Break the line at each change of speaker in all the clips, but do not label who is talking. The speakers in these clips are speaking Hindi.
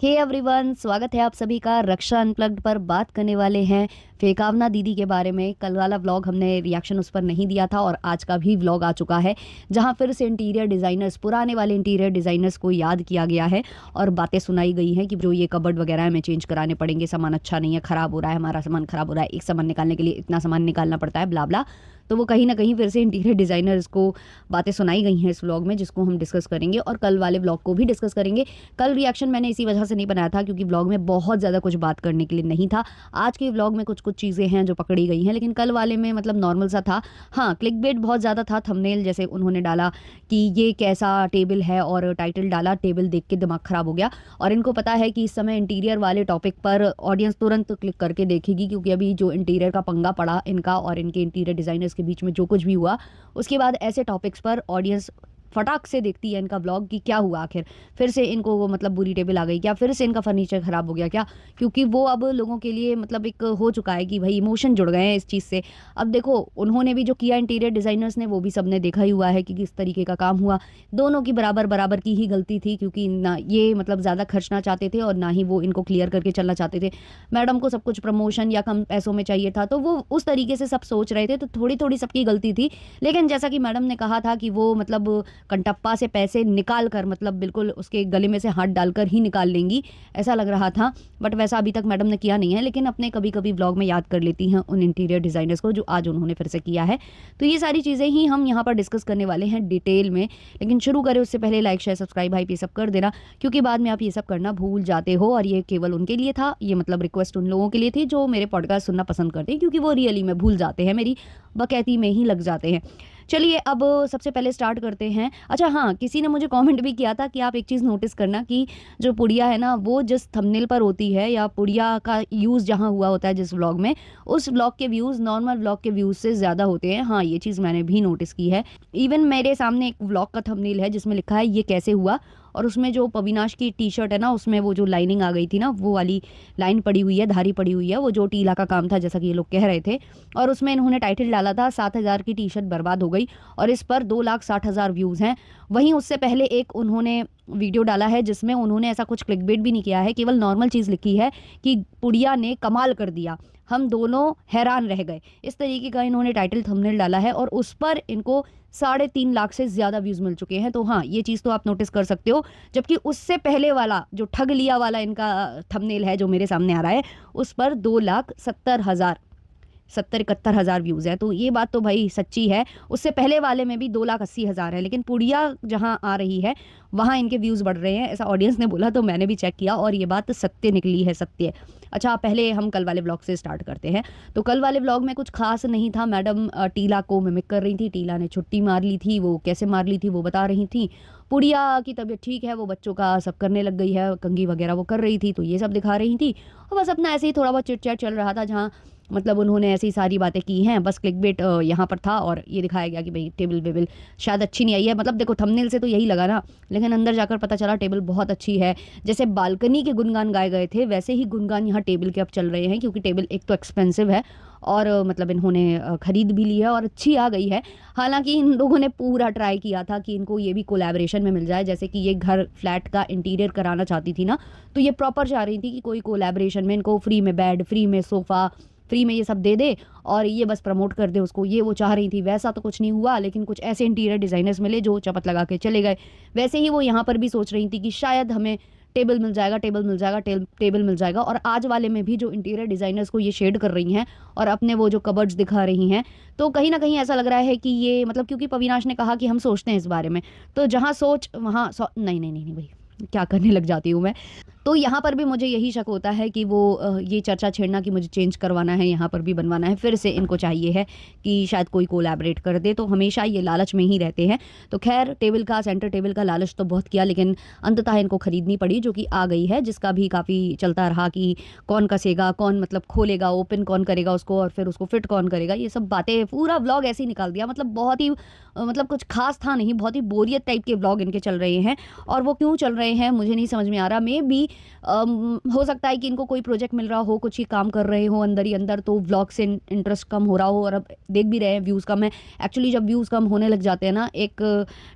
हे एवरीवन, स्वागत है आप सभी का रक्षा अनप्लग्ड पर। बात करने वाले हैं फेकावना दीदी के बारे में। कल वाला व्लॉग हमने रिएक्शन उस पर नहीं दिया था और आज का भी व्लॉग आ चुका है जहां फिर से इंटीरियर डिज़ाइनर्स, पुराने वाले इंटीरियर डिज़ाइनर्स को याद किया गया है और बातें सुनाई गई हैं कि जो ये कबर्ड वगैरह हमें चेंज कराने पड़ेंगे, सामान अच्छा नहीं है, ख़राब हो रहा है, हमारा सामान ख़राब हो रहा है, एक सामान निकालने के लिए इतना सामान निकालना पड़ता है, ब्ला ब्ला। तो वो कहीं ना कहीं फिर से इंटीरियर डिज़ाइनर्स को बातें सुनाई गई हैं इस व्लॉग में, जिसको हम डिस्कस करेंगे और कल वाले व्लॉग को भी डिस्कस करेंगे। कल रिएक्शन मैंने इसी वजह से नहीं बनाया था क्योंकि व्लॉग में बहुत ज़्यादा कुछ बात करने के लिए नहीं था। आज के व्लॉग में कुछ कुछ चीज़ें हैं जो पकड़ी गई हैं, लेकिन कल वाले में मतलब नॉर्मल सा था। हाँ, क्लिकबेट बहुत ज़्यादा था। थंबनेल जैसे उन्होंने डाला कि ये कैसा टेबल है और टाइटल डाला, टेबल देख के दिमाग ख़राब हो गया। और इनको पता है कि इस समय इंटीरियर वाले टॉपिक पर ऑडियंस तुरंत क्लिक करके देखेगी, क्योंकि अभी जो इंटीरियर का पंगा पड़ा इनका और इनके इंटीरियर डिज़ाइनर्स के बीच में जो कुछ भी हुआ, उसके बाद ऐसे टॉपिक्स पर ऑडियंस फटाक से देखती है इनका व्लॉग कि क्या हुआ आखिर, फिर से इनको वो मतलब बुरी टेबल आ गई क्या, फिर से इनका फर्नीचर ख़राब हो गया क्या। क्योंकि वो अब लोगों के लिए मतलब एक हो चुका है कि भाई इमोशन जुड़ गए हैं इस चीज़ से। अब देखो, उन्होंने भी जो किया इंटीरियर डिज़ाइनर्स ने, वो भी सबने देखा ही हुआ है कि किस तरीके का काम हुआ। दोनों की बराबर बराबर की ही गलती थी, क्योंकि ना ये मतलब ज़्यादा खर्चना चाहते थे और ना ही वो इनको क्लियर करके चलना चाहते थे। मैडम को सब कुछ प्रमोशन या कम पैसों में चाहिए था, तो वो उस तरीके से सब सोच रहे थे, तो थोड़ी थोड़ी सबकी गलती थी। लेकिन जैसा कि मैडम ने कहा था कि वो मतलब कंटप्पा से पैसे निकाल कर, मतलब बिल्कुल उसके गले में से हाथ डालकर ही निकाल लेंगी, ऐसा लग रहा था। बट वैसा अभी तक मैडम ने किया नहीं है, लेकिन अपने कभी कभी व्लॉग में याद कर लेती हैं उन इंटीरियर डिज़ाइनर्स को जो आज उन्होंने फिर से किया है। तो ये सारी चीज़ें ही हम यहाँ पर डिस्कस करने वाले हैं डिटेल में। लेकिन शुरू करें उससे पहले लाइक शेयर सब्सक्राइब हाइप ये सब कर देना, क्योंकि बाद में आप ये सब करना भूल जाते हो। और ये केवल उनके लिए था, ये मतलब रिक्वेस्ट उन लोगों के लिए थी जो मेरे पॉडकास्ट सुनना पसंद करते हैं, क्योंकि वो रियली में भूल जाते हैं, मेरी बकैती में ही लग जाते हैं। चलिए अब सबसे पहले स्टार्ट करते हैं। अच्छा हाँ, किसी ने मुझे कमेंट भी किया था कि आप एक चीज़ नोटिस करना कि जो पुड़िया है ना, वो जिस थंबनेल पर होती है या पुड़िया का यूज़ जहाँ हुआ होता है जिस व्लॉग में, उस व्लॉग के व्यूज़ नॉर्मल व्लॉग के व्यूज़ से ज़्यादा होते हैं। हाँ, ये चीज़ मैंने भी नोटिस की है। इवन मेरे सामने एक व्लॉग का थंबनेल है जिसमें लिखा है ये कैसे हुआ, और उसमें जो पविनाश की टी शर्ट है ना, उसमें वो जो लाइनिंग आ गई थी ना, वो वाली लाइन पड़ी हुई है, धारी पड़ी हुई है, वो जो टीला का काम था जैसा कि ये लोग कह रहे थे। और उसमें इन्होंने टाइटल डाला था 7,000 की टी शर्ट बर्बाद हो गई, और इस पर 2,60,000 व्यूज़ हैं। वहीं उससे पहले एक उन्होंने वीडियो डाला है जिसमें उन्होंने ऐसा कुछ क्लिकबेट भी नहीं किया है, केवल नॉर्मल चीज़ लिखी है कि पुड़िया ने कमाल कर दिया, हम दोनों हैरान रह गए। इस तरीके का इन्होंने टाइटल थंबनेल डाला है और उस पर इनको 3.5 लाख से ज़्यादा व्यूज़ मिल चुके हैं। तो हाँ, ये चीज़ तो आप नोटिस कर सकते हो। जबकि उससे पहले वाला जो ठग लिया वाला इनका थंबनेल है जो मेरे सामने आ रहा है, उस पर 2,71,000 व्यूज़ है। तो ये बात तो भाई सच्ची है। उससे पहले वाले में भी 2,80,000 है, लेकिन पुड़िया जहाँ आ रही है वहाँ इनके व्यूज़ बढ़ रहे हैं, ऐसा ऑडियंस ने बोला, तो मैंने भी चेक किया और ये बात सत्य निकली है, सत्य। अच्छा, पहले हम कल वाले व्लॉग से स्टार्ट करते हैं। तो कल वाले व्लॉग में कुछ खास नहीं था। मैडम टीला को मिमिक कर रही थी, टीला ने छुट्टी मार ली थी, वो कैसे मार ली थी वो बता रही थी। पुड़िया की तबीयत ठीक है, वो बच्चों का सब करने लग गई है, कंघी वगैरह वो कर रही थी, तो ये सब दिखा रही थी। और बस अपना ऐसे ही थोड़ा बहुत चिट चैट चल रहा था, जहाँ मतलब उन्होंने ऐसी सारी बातें की हैं। बस क्लिकबेट यहाँ पर था और ये दिखाया गया कि भाई टेबल वेबल शायद अच्छी नहीं आई है। मतलब देखो, थंबनेल से तो यही लगा ना, लेकिन अंदर जाकर पता चला टेबल बहुत अच्छी है। जैसे बालकनी के गुणगान गाए गए थे, वैसे ही गुणगान यहाँ टेबल के अब चल रहे हैं, क्योंकि टेबल एक तो एक्सपेंसिव है और मतलब इन्होंने खरीद भी ली है और अच्छी आ गई है। हालांकि इन लोगों ने पूरा ट्राई किया था कि इनको ये भी कोलैबोरेशन में मिल जाए। जैसे कि ये घर फ्लैट का इंटीरियर कराना चाहती थी ना, तो ये प्रॉपर चाह रही थी कि कोई कोलैबोरेशन में इनको फ्री में बेड, फ्री में सोफ़ा, फ्री में ये सब दे दे और ये बस प्रमोट कर दे उसको, ये वो चाह रही थी। वैसा तो कुछ नहीं हुआ, लेकिन कुछ ऐसे इंटीरियर डिज़ाइनर्स मिले जो चपत लगा के चले गए। वैसे ही वो यहाँ पर भी सोच रही थी कि शायद हमें टेबल मिल जाएगा, टेबल मिल जाएगा, टेबल मिल जाएगा। और आज वाले में भी जो इंटीरियर डिज़ाइनर्स को ये शेड कर रही हैं और अपने वो जो कबर्ड्स दिखा रही हैं, तो कहीं ना कहीं ऐसा लग रहा है कि ये मतलब, क्योंकि पविनाश ने कहा कि हम सोचते हैं इस बारे में, तो जहाँ सोच वहाँ नहीं नहीं नहीं नहीं भाई, क्या करने लग जाती हूँ मैं। तो यहाँ पर भी मुझे यही शक होता है कि वो ये चर्चा छेड़ना कि मुझे चेंज करवाना है, यहाँ पर भी बनवाना है, फिर से इनको चाहिए है कि शायद कोई कोलैबोरेट कर दे। तो हमेशा ये लालच में ही रहते हैं। तो खैर, टेबल का, सेंटर टेबल का लालच तो बहुत किया, लेकिन अंततः इनको खरीदनी पड़ी, जो कि आ गई है, जिसका भी काफ़ी चलता रहा कि कौन कसेगा, कौन मतलब खोलेगा, ओपन कौन करेगा उसको, और फिर उसको फिट कौन करेगा। ये सब बातें पूरा व्लॉग ऐसे ही निकाल दिया। मतलब बहुत ही मतलब कुछ खास था नहीं, बहुत ही बोरियत टाइप के व्लॉग इनके चल रहे हैं। और वो क्यों चल रहे हैं मुझे नहीं समझ में आ रहा। मे बी हो सकता है कि इनको कोई प्रोजेक्ट मिल रहा हो, कुछ ही काम कर रहे हो अंदर ही अंदर, तो व्लॉग से इंटरेस्ट कम हो रहा हो और अब देख भी रहे हैं व्यूज़ कम है। एक्चुअली जब व्यूज़ कम होने लग जाते हैं ना एक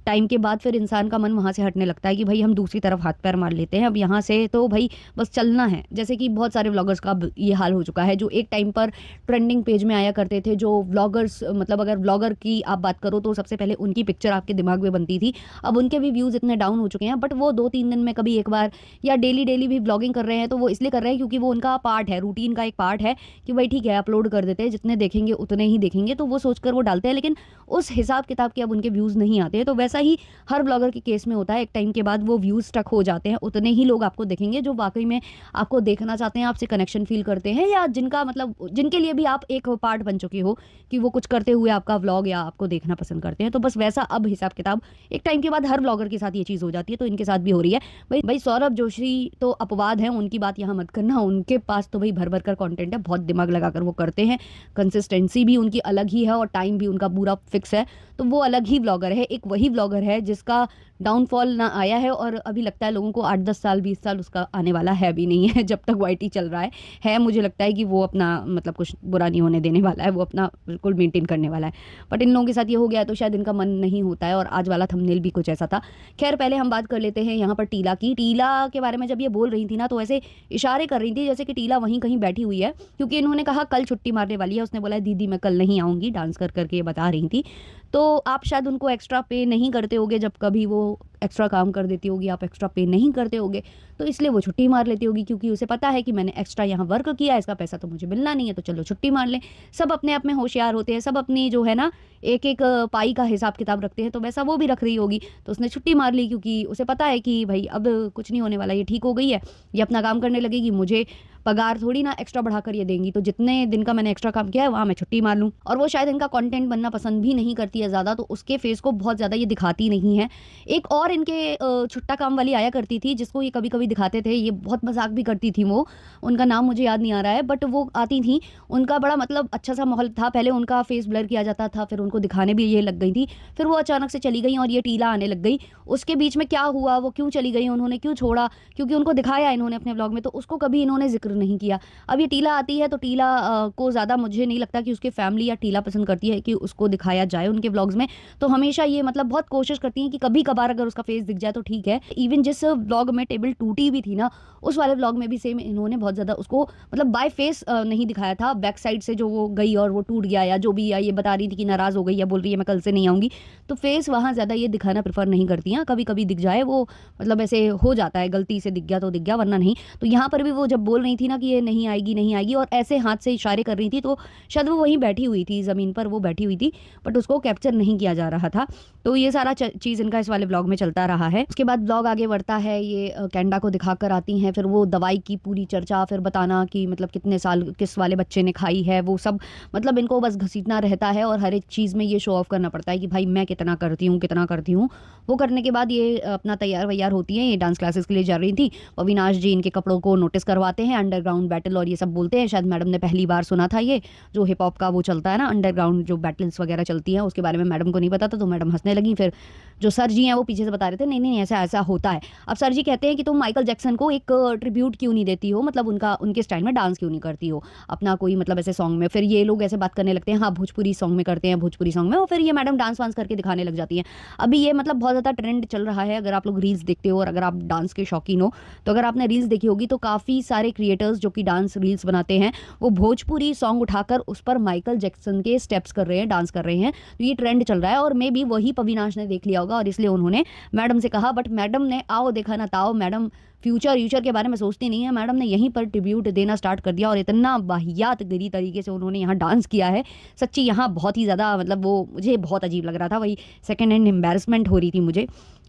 टाइम के बाद, फिर इंसान का मन वहाँ से हटने लगता है कि भाई हम दूसरी तरफ हाथ पैर मार लेते हैं, अब यहाँ से तो भाई बस चलना है। जैसे कि बहुत सारे व्लॉगर्स का अब ये हाल हो चुका है, जो एक टाइम पर ट्रेंडिंग पेज में आया करते थे, जो व्लॉगर्स मतलब अगर व्लॉगर की आप बात करो तो सबसे पहले उनकी पिक्चर आपके दिमाग में बनती थी। अब उनके भी व्यूज़ इतने डाउन हो चुके हैं, बट वो 2-3 दिन में कभी एक बार या डेली भी व्लॉगिंग कर रहे हैं, तो वो इसलिए कर रहे हैं क्योंकि वो उनका पार्ट है, रूटीन का एक पार्ट है कि भाई ठीक है अपलोड कर देते हैं, जितने देखेंगे उतने ही देखेंगे, तो वो सोचकर वो डालते हैं। लेकिन उस हिसाब किताब के अब उनके व्यूज़ नहीं आते हैं। तो वैसा ही हर ब्लॉगर के केस में होता है, एक टाइम के बाद वो व्यूज़ स्टक हो जाते हैं, उतने ही लोग आपको देखेंगे जो वाकई में आपको देखना चाहते हैं, आपसे कनेक्शन फील करते हैं, या जिनका मतलब जिनके लिए भी आप एक पार्ट बन चुके हो कि वो कुछ करते हुए आपका व्लॉग या आपको देखना पसंद करते हैं। तो बस वैसा अब हिसाब किताब एक टाइम के बाद हर ब्लॉगर के साथ ये चीज़ हो जाती है, तो इनके साथ भी हो रही है। भाई भाई सौरभ जोशी तो अपवाद हैं, उनकी बात यहाँ मत करना, उनके पास तो भाई भर भर कर कंटेंट है, बहुत दिमाग लगाकर वो करते हैं, कंसिस्टेंसी भी उनकी अलग ही है और टाइम भी उनका पूरा फिक्स है, तो वो अलग ही व्लॉगर है। एक वही व्लॉगर है जिसका डाउनफॉल ना आया है और अभी लगता है लोगों को 8-10 साल 20 साल उसका आने वाला है भी नहीं है, जब तक वाईटी चल रहा है मुझे लगता है कि वो अपना मतलब कुछ बुरा नहीं होने देने वाला है, वो अपना बिल्कुल मेंटेन करने वाला है। बट इन लोगों के साथ ये हो गया तो शायद इनका मन नहीं होता है, और आज वाला थंबनेल भी कुछ ऐसा था। खैर पहले हम बात कर लेते हैं यहाँ पर टीला की। टीला के बारे में जब ये बोल रही थी ना, तो ऐसे इशारे कर रही थी जैसे कि टीला वहीं कहीं बैठी हुई है, क्योंकि इन्होंने कहा कल छुट्टी मारने वाली है, उसने बोला दीदी मैं कल नहीं आऊँगी, डांस कर करके ये बता रही थी। तो आप शायद उनको एक्स्ट्रा पे नहीं करते होगे, जब कभी वो एक्स्ट्रा काम कर देती होगी आप एक्स्ट्रा पे नहीं करते होगे, तो इसलिए वो छुट्टी मार लेती होगी, क्योंकि उसे पता है कि मैंने एक्स्ट्रा यहाँ वर्क किया, इसका पैसा तो मुझे मिलना नहीं है, तो चलो छुट्टी मार लें। सब अपने आप में होशियार होते हैं, सब अपनी जो है ना एक एक पाई का हिसाब किताब रखते हैं, तो वैसा वो भी रख रही होगी, तो उसने छुट्टी मार ली क्योंकि उसे पता है कि भाई अब कुछ नहीं होने वाला, ये ठीक हो गई है, ये अपना काम करने लगेगी, मुझे पगार थोड़ी ना एक्स्ट्रा बढ़ाकर ये देंगी, तो जितने दिन का मैंने एक्स्ट्रा काम किया है वहाँ मैं छुट्टी मार लूँ। और वो शायद इनका कंटेंट बनना पसंद भी नहीं करती है ज़्यादा, तो उसके फेस को बहुत ज़्यादा ये दिखाती नहीं है। एक और इनके छुट्टा काम वाली आया करती थी जिसको ये कभी कभी दिखाते थे, ये बहुत मजाक भी करती थी, वो उनका नाम मुझे याद नहीं आ रहा है, बट वो आती थी, उनका बड़ा मतलब अच्छा सा माहौल था, पहले उनका फेस ब्लर किया जाता था, फिर उनको दिखाने भी ये लग गई थी, फिर वो अचानक से चली गई और ये टीला आने लग गई। उसके बीच में क्या हुआ, वो क्यों चली गई, उन्होंने क्यों छोड़ा, क्योंकि उनको दिखाया इन्होंने अपने ब्लॉग में, तो उसको कभी इन्होंने जिक्र नहीं किया। अब ये टीला आती है तो टीला को ज़्यादा मुझे नहीं लगता कि उसके फैमिली या टीला पसंद करती है कि उसको दिखाया जाए उनके व्लॉग्स में, तो हमेशा ये मतलब बहुत कोशिश करती हैं कि कभी कभार अगर उसका फेस दिख जाए तो ठीक है। इवन जिस व्लॉग में टेबल टूटी भी थी ना, उस वाले व्लॉग में भी सेम इन्होंने बहुत ज़्यादा उसको मतलब बाय फेस नहीं दिखाया था, बैक साइड से जो वो गई और वो टूट गया या जो भी, या ये बता रही थी कि नाराज़ हो गई या बोल रही है मैं कल से नहीं आऊँगी, तो फेस वहाँ ज़्यादा ये दिखाना प्रेफर नहीं करती हैं। कभी कभी दिख जाए वो मतलब ऐसे हो जाता है, गलती से दिख गया तो दिख गया, वरना नहीं। तो यहाँ पर भी वो जब बोल रही थी ना कि ये नहीं आएगी नहीं आएगी और ऐसे हाथ से इशारे कर रही थी, तो शायद वो वहीं बैठी हुई थी, ज़मीन पर वो बैठी हुई थी, बट उसको कैप्चर नहीं किया जा रहा था। तो ये सारा चीज़ इनका इस वाले व्लॉग में चलता रहा है। उसके बाद व्लॉग आगे बढ़ता है, ये कैनेडा को दिखाकर आती हैं, फिर वो दवाई की पूरी चर्चा, फिर बताना कि मतलब कितने साल किस वाले बच्चे ने खाई है, वो सब मतलब इनको बस घसीटना रहता है और हर एक चीज़ में ये शो ऑफ करना पड़ता है कि भाई मैं कितना करती हूँ कितना करती हूँ। वो करने के बाद ये अपना तैयार वैयार होती हैं, ये डांस क्लासेस के लिए जा रही थी। अविनाश जी इनके कपड़ों को नोटिस करवाते हैं, अंडरग्राउंड बैटल और ये सब बोलते हैं, शायद मैडम ने पहली बार सुना था ये जो हिप हॉप का वो चलता है ना, अंडरग्राउंड जो बैटल्स वगैरह चलती हैं, उसके बारे में मैडम को नहीं पता था, तो मैडम हंसने लगी। फिर जो सर जी हैं वो पीछे से बता रहे थे नहीं नहीं ऐसा ऐसा होता है। अब सर जी कहते हैं कि तुम माइकल जैक्सन को एक ट्रिब्यूट क्यों नहीं देती हो, मतलब उनके स्टाइल में डांस क्यों नहीं करती हो अपना कोई मतलब ऐसे सॉन्ग में। फिर ये लोग ऐसे बात करने लगते हैं, हाँ भोजपुरी सॉन्ग में करते हैं, भोजपुरी सॉन्ग में, और फिर ये मैडम डांस वांस करके दिखाने लग जाती हैं। अभी ये मतलब बहुत ज़्यादा ट्रेंड चल रहा है, अगर आप लोग रील्स देखते हो और अगर आप डांस के शौकीन हो, तो अगर आपने रील्स देखी होगी तो काफ़ी सारे क्रिएटर्स जो कि डांस रील्स बनाते हैं वो भोजपुरी सॉन्ग उठाकर उस पर माइकल जैक्सन के स्टेप्स कर रहे हैं, डांस कर रहे हैं। तो ये ट्रेंड चल रहा है और मे बी वही अविनाश ने देख लिया होगा और इसलिए उन्होंने मैडम से कहा, बट मैडम ने आओ देखा ना ताओ, मैडम फ्यूचर के बारे में सोचती नहीं है, मैडम ने यहीं पर ट्रिब्यूट देना स्टार्ट कर दिया और इतना वाहियात गरी तरीके से उन्होंने यहाँ डांस किया है, सच्ची यहाँ बहुत ही ज़्यादा मतलब वो मुझे बहुत अजीब लग रहा था, वही सेकेंड हैंड एम्बेरसमेंट हो रही थी मुझे।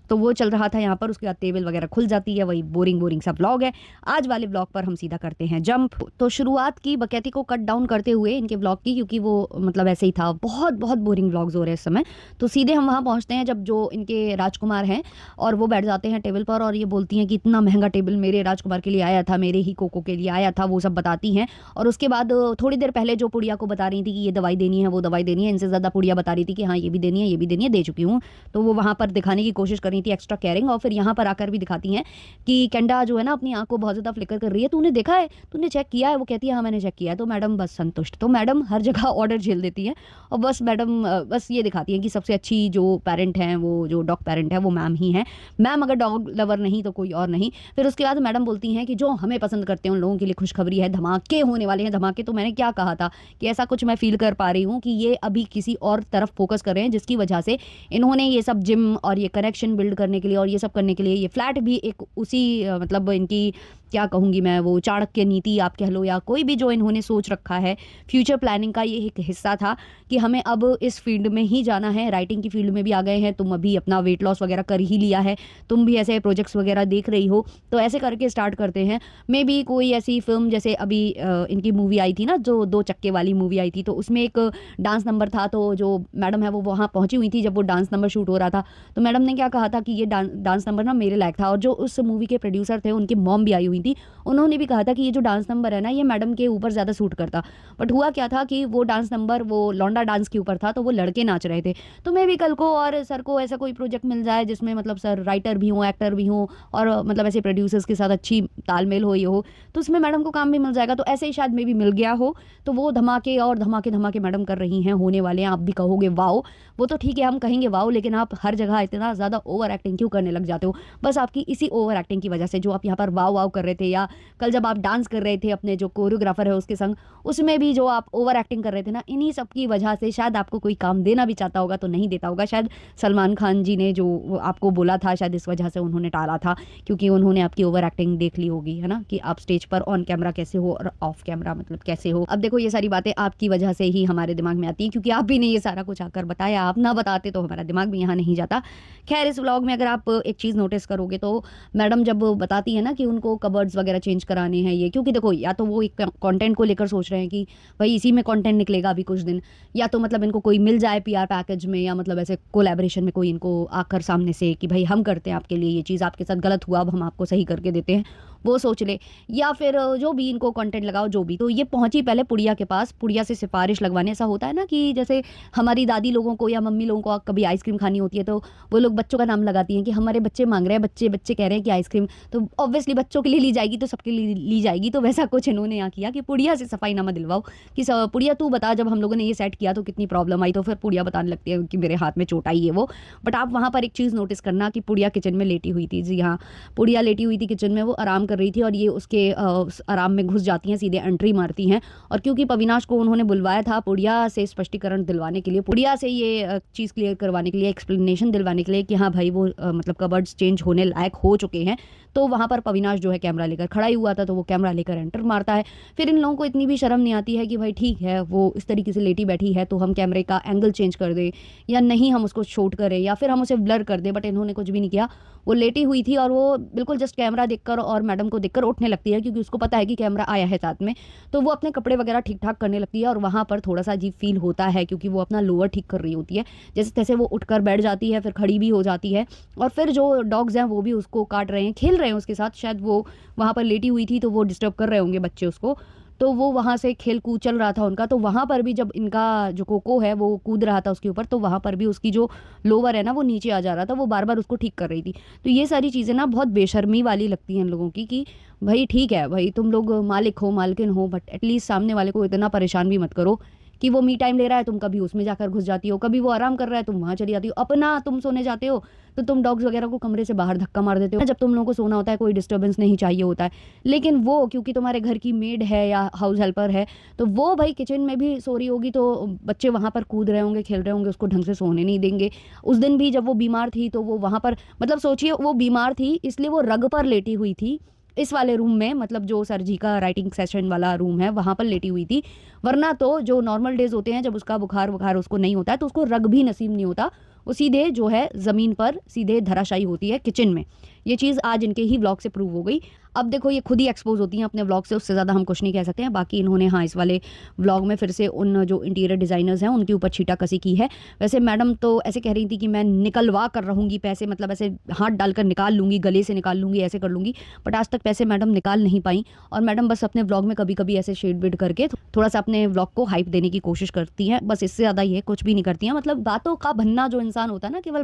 तो वो चल रहा था यहाँ पर, उसके बाद टेबल वगैरह खुल जाती है, वही बोरिंग सा व्लॉग है। आज वाले व्लॉग पर हम सीधा करते हैं जंप। तो शुरुआत की बकैती को कट डाउन करते हुए इनके व्लॉग की, क्योंकि वो मतलब ऐसे ही था, बहुत बोरिंग व्लॉग्स हो रहे हैं इस समय। तो सीधे हम वहाँ पहुँचते हैं जब जो इनके राजकुमार हैं और वो बैठ जाते हैं टेबल पर और ये बोलती हैं कि इतना महंगा टेबल मेरे राजकुमार के लिए आया था, मेरे ही कोको के लिए आया था, वो सब बताती हैं। और उसके बाद थोड़ी देर पहले जो पुड़िया को बता रही थी कि ये दवाई देनी है वो दवाई देनी है, इनसे ज़्यादा पुड़िया बता रही थी कि हाँ ये भी देनी है ये भी देनी है, दे चुकी हूँ। तो वो वहाँ पर दिखाने की कोशिश कर रही रही थी एक्स्ट्रा केयरिंग, और फिर यहाँ पर आकर भी दिखाती हैं कि केंडा जो है ना अपनी आँख को बहुत ज़्यादा फ्लिकर कर रही है, तूने देखा है, तूने चेक किया है? वो कहती है हाँ मैंने चेक किया है। तो मैडम बस संतुष्ट, तो मैडम हर जगह ऑर्डर झेल देती हैं और बस मैडम बस ये दिखाती हैं कि सबसे अच्छी जो पेरेंट हैं, वो जो डॉग पेरेंट है वो मैम ही हैं। मैम अगर डॉग लवर नहीं तो कोई और नहीं। फिर उसके बाद मैडम बोलती हैं कि जो हमें पसंद करते हैं उन लोगों के लिए खुशखबरी है, धमाके होने वाले हैं, धमाके। तो मैंने क्या कहा था कि ऐसा कुछ मैं फ़ील कर पा रही हूँ कि ये अभी किसी और तरफ फ़ोकस कर रहे हैं, जिसकी वजह से इन्होंने ये सब जिम और ये कनेक्शन बिल्ड करने के लिए और ये सब करने के लिए ये फ्लैट भी एक उसी मतलब इनकी क्या कहूँगी मैं, वो चाणक्य नीति आप कह लो या कोई भी जो इन्होंने सोच रखा है, फ्यूचर प्लानिंग का ये एक हिस्सा था कि हमें अब इस फील्ड में ही जाना है। राइटिंग की फील्ड में भी आ गए हैं, तुम अभी अपना वेट लॉस वगैरह कर ही लिया है, तुम भी ऐसे प्रोजेक्ट्स वगैरह देख रही हो, तो ऐसे करके स्टार्ट करते हैं। मे बी कोई ऐसी फिल्म जैसे अभी इनकी मूवी आई थी ना, जो 2 चक्के वाली मूवी आई थी, तो उसमें एक डांस नंबर था। तो जो मैडम है वो वहाँ पहुँची हुई थी जब वो डांस नंबर शूट हो रहा था। तो मैडम ने क्या कहा था कि ये डांस नंबर ना मेरे लायक था, और जो उस मूवी के प्रोड्यूसर थे उनकी मॉम भी आई हुई थी, उन्होंने भी कहा था कि ये जो डांस नंबर है ना ये मैडम के ऊपर ज़्यादा सूट करता। बट हुआ क्या था कि वो डांस नंबर वो लौंडा डांस के ऊपर था, तो वो लड़के नाच रहे थे। तो मैं भी कल को और सर को ऐसा कोई प्रोजेक्ट मिल जाए जिसमें मतलब सर राइटर भी हों, एक्टर भी हों, और मतलब ऐसे प्रोड्यूसर्स के साथ अच्छी तालमेल हो, ये हो, तो उसमें मैडम को काम भी मिल जाएगा। तो ऐसे ही शायद में भी मिल गया हो। तो वो धमाके और धमाके धमाके मैडम कर रही हैं, होने वाले हैं। आप भी कहोगे वाओ, वो तो ठीक है हम कहेंगे वाओ, लेकिन आप हर जगह इतना ज़्यादा ओवर एक्टिंग क्यों करने लग जाते हो? बस आपकी इसी ओवर एक्टिंग की वजह से, जो आप यहाँ पर वाओ वाओ कर रहे थे, या कल जब आप डांस कर रहे थे अपने जो कोरियोग्राफर है उसके संग, उसमें भी जो आप ओवर एक्टिंग कर रहे थे ना, इन्हीं सब की वजह से शायद आपको कोई काम देना भी चाहता होगा तो नहीं देता होगा। शायद सलमान खान जी ने जो आपको बोला था, शायद इस वजह से उन्होंने टाला था, क्योंकि उन्होंने आपकी ओवर एक्टिंग देख ली होगी, है ना, कि आप स्टेज पर ऑन कैमरा कैसे हो और ऑफ कैमरा मतलब कैसे हो। अब देखो ये सारी बातें आपकी वजह से ही हमारे दिमाग में आती हैं, क्योंकि आप भी ने ये सारा कुछ आकर बताया। आप ना बताते तो हमारा दिमाग भी यहाँ नहीं जाता। खैर, इस व्लॉग में अगर आप एक चीज़ नोटिस करोगे तो मैडम जब बताती है ना कि उनको कबर्ड्स वगैरह चेंज कराने हैं, ये क्योंकि देखो या तो वो एक कंटेंट को लेकर सोच रहे हैं कि भाई इसी में कंटेंट निकलेगा अभी कुछ दिन, या तो मतलब इनको कोई मिल जाए पीआर पैकेज में, या मतलब ऐसे कोलैबोरेशन में कोई इनको आकर सामने से कि भाई हम करते हैं आपके लिए ये चीज़, आपके साथ गलत हुआ अब हम आपको सही करके देते हैं, वो सोच ले, या फिर जो भी इनको कंटेंट लगाओ जो भी। तो ये पहुंची पहले पुड़िया के पास, पुड़िया से सिफारिश लगवाने। ऐसा होता है ना कि जैसे हमारी दादी लोगों को या मम्मी लोगों को कभी आइसक्रीम खानी होती है तो वो लोग बच्चों का नाम लगाती हैं कि हमारे बच्चे मांग रहे हैं, बच्चे बच्चे कह रहे हैं कि आइसक्रीम, तो ऑब्वियसली बच्चों के लिए ली जाएगी तो सबके लिए ली जाएगी। तो वैसा कुछ इन्होंने यहाँ किया कि पुड़िया से सफाईनामा दिलवाओ कि पुड़िया तू बता जब हम लोगों ने ये सेट किया तो कितनी प्रॉब्लम आई। तो फिर पुड़िया बताने लगती है कि मेरे हाथ में चोट आई है वो। बट आप वहाँ पर एक चीज़ नोटिस करना कि पुड़िया किचन में लेटी हुई थी। जी हाँ, पुड़िया लेटी हुई थी किचन में, वो आराम कर रही थी और ये उसके आराम में घुस जाती हैं, सीधे एंट्री मारती हैं। और क्योंकि पविनाश को उन्होंने बुलवाया था पुड़िया से स्पष्टीकरण दिलवाने के लिए, पुड़िया से ये चीज़ क्लियर करवाने के लिए, एक्सप्लेनेशन दिलवाने के लिए कि हाँ भाई वो मतलब कबर्ड्स चेंज होने लायक हो चुके हैं, तो वहाँ पर पविनाश जो है कैमरा लेकर खड़ा ही हुआ था, तो वो कैमरा लेकर एंटर मारता है। फिर इन लोगों को इतनी भी शर्म नहीं आती है कि भाई ठीक है वो इस तरीके से लेटी बैठी है तो हम कैमरे का एंगल चेंज कर दें, या नहीं हम उसको शूट करें, या फिर हम उसे ब्लर कर दें। बट इन्होंने कुछ भी नहीं किया। वो लेटी हुई थी और वो बिल्कुल जस्ट कैमरा देखकर और मैडम को देखकर उठने लगती है, क्योंकि उसको पता है कि कैमरा आया है साथ में। तो वो अपने कपड़े वगैरह ठीक ठाक करने लगती है और वहाँ पर थोड़ा सा अजीब फील होता है, क्योंकि वो अपना लोअर ठीक कर रही होती है। जैसे तैसे वो उठकर बैठ जाती है, फिर खड़ी भी हो जाती है, और फिर जो डॉग्स हैं वो भी उसको काट रहे हैं, खेल रहे हैं उसके साथ। शायद वो वहाँ पर लेटी हुई थी तो वो डिस्टर्ब कर रहे होंगे बच्चे उसको, तो वो वहाँ से खेल कूद चल रहा था उनका। तो वहाँ पर भी जब इनका जो कोको है वो कूद रहा था उसके ऊपर, तो वहाँ पर भी उसकी जो लोवर है ना वो नीचे आ जा रहा था, वो बार बार उसको ठीक कर रही थी। तो ये सारी चीज़ें ना बहुत बेशर्मी वाली लगती हैं इन लोगों की कि भाई ठीक है भाई तुम लोग मालिक हो मालकिन हो, बट एटलीस्ट सामने वाले को इतना परेशान भी मत करो कि वो मी टाइम ले रहा है तुम कभी उसमें जाकर घुस जाती हो, कभी वो आराम कर रहा है तुम वहाँ चली जाती हो, अपना तुम सोने जाते हो तो तुम डॉग्स वगैरह को कमरे से बाहर धक्का मार देते हो जब तुम लोगों को सोना होता है, कोई डिस्टर्बेंस नहीं चाहिए होता है। लेकिन वो क्योंकि तुम्हारे घर की मेड है या हाउस हेल्पर है, तो वो भाई किचन में भी सो रही होगी, तो बच्चे वहाँ पर कूद रहे होंगे, खेल रहे होंगे, उसको ढंग से सोने नहीं देंगे। उस दिन भी जब वो बीमार थी तो वो वहाँ पर मतलब सोचिए वो बीमार थी इसलिए वो रग पर लेटी हुई थी इस वाले रूम में, मतलब जो सर जी का राइटिंग सेशन वाला रूम है वहाँ पर लेटी हुई थी। वरना तो जो नॉर्मल डेज होते हैं जब उसका बुखार बुखार उसको नहीं होता है तो उसको रग भी नसीब नहीं होता, वो सीधे जो है ज़मीन पर सीधे धराशायी होती है किचन में। ये चीज़ आज इनके ही व्लॉग से प्रूव हो गई। अब देखो ये खुद ही एक्सपोज होती हैं अपने व्लॉग से, उससे ज़्यादा हम कुछ नहीं कह सकते हैं। बाकी इन्होंने हाँ इस वाले व्लॉग में फिर से उन जो इंटीरियर डिज़ाइनर्स हैं उनके ऊपर छीटाकसी की है। वैसे मैडम तो ऐसे कह रही थी कि मैं निकलवा कर रहूँगी पैसे, मतलब ऐसे हाथ डालकर निकाल लूँगी, गले से निकाल लूँगी, ऐसे कर लूँगी। बट आज तक पैसे मैडम निकाल नहीं पाई, और मैडम बस अपने व्लॉग में कभी कभी ऐसे शेड वेड करके थोड़ा सा अपने व्लॉग को हाइप देने की कोशिश करती हैं, बस इससे ज़्यादा ये कुछ भी नहीं करती हैं। मतलब बातों का भन्ना जो इंसान होता है ना, केवल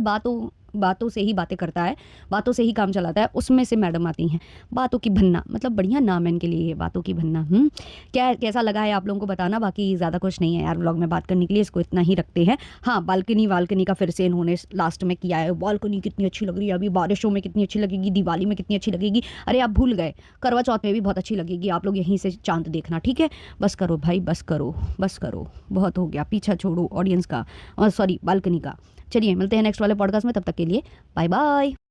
बातों से ही बातें करता है, बातों से ही काम चलाता है, उसमें से मैडम आती हैं। बातों की भन्ना, मतलब बढ़िया नाम है इनके लिए, ये बातों की भन्ना। क्या कैसा लगा है आप लोगों को बताना, बाकी ज़्यादा कुछ नहीं है यार व्लॉग में बात करने के लिए, इसको इतना ही रखते हैं। हाँ, बालकनी का फिर से इन्होंने लास्ट में किया है। बालकनी कितनी अच्छी लग रही है, अभी बारिशों में कितनी अच्छी लगेगी, दिवाली में कितनी अच्छी लगेगी, अरे आप भूल गए, करवा चौथ में भी बहुत अच्छी लगेगी। आप लोग यहीं से चांद देखना, ठीक है? बस करो भाई, बस करो, बस करो, बहुत हो गया, पीछा छोड़ो ऑडियंस का, और सॉरी बालकनी का। चलिए मिलते हैं नेक्स्ट वाले पॉडकास्ट में, तब तक के लिए बाय बाय।